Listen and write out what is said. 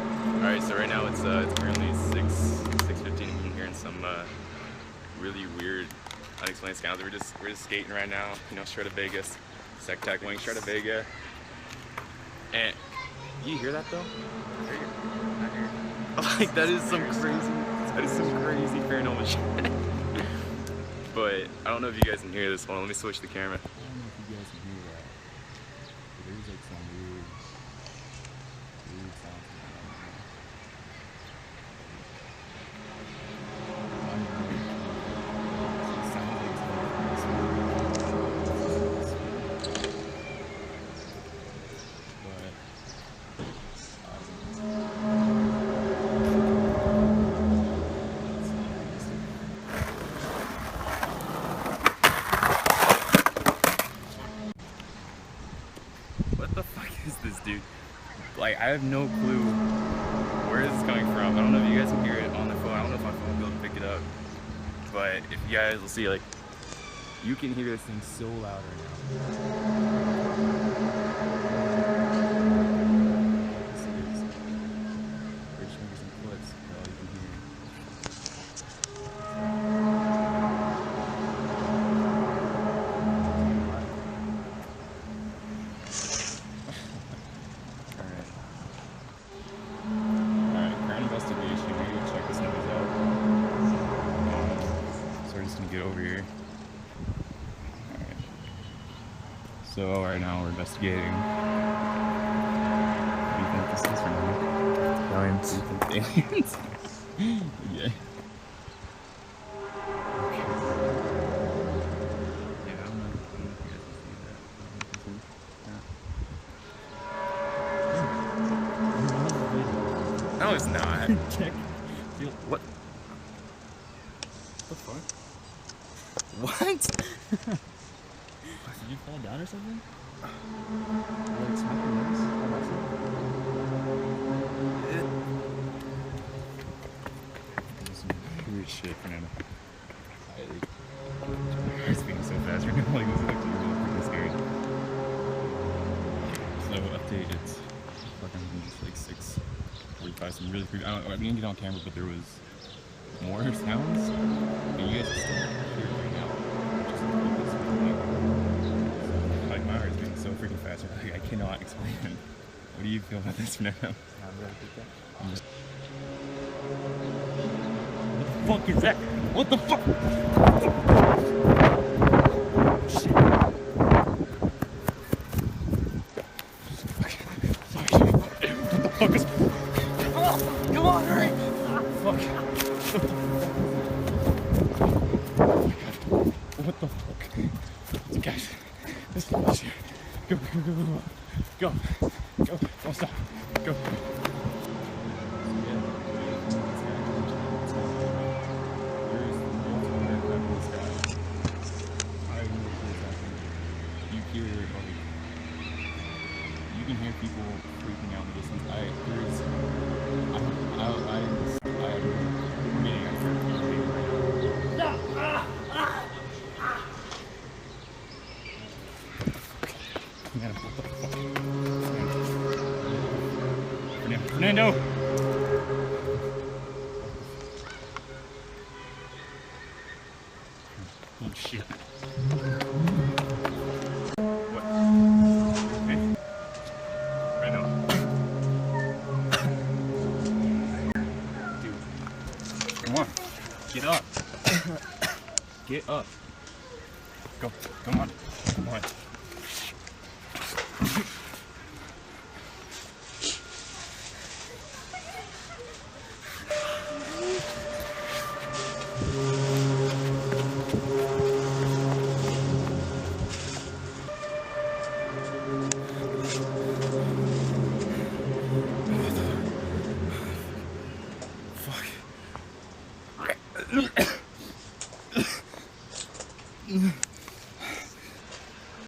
Alright, so right now it's currently 6:15. I'm hearing some really weird, unexplained sounds. We're just skating right now, you know, Strata Vega, Sectac Wing, Strata Vega. And you hear that though? Like that is some crazy paranormal shit. But I don't know if you guys can hear this one. Let me switch the camera. I don't know if you guys can hear that. But there's like some weird sounds going on right now. It sounds like it's What the fuck is this, dude? Like, I have no clue where this is coming from. I don't know if you guys can hear it on the phone. I don't know if my phone will be able to pick it up. But if you guys will see, like, you can hear this thing so loud right now. Get over here. Alright. So right now we're investigating. What do you think this is for now? aliens. Aliens? Yeah. Okay. Yeah, I don't know if you guys can see that. No, it's not. Check. What? What the fuck? What? Did you fall down or something? Like smacking legs? Some weird shit, man. It's being so fast right now. Like, this is actually really freaking scary. So, update, it's fucking just like 6:45. Some really freaking. I didn't get on camera, but there was more sounds. But you guys are still here right now. Like, my heart's beating so freaking fast. Like, I cannot explain it. What do you feel about this right now? I'm just... What the fuck is that? What the fuck? Shit. What the fuck is... Oh, come on, hurry! Fuck. What the fuck? Guys, this is shit. Go. Don't stop. Go. You can hear people freaking out in the distance. Fernando! Oh shit. What? Okay. Right now. Dude. Come on. Get up. Get up. Go. Come on.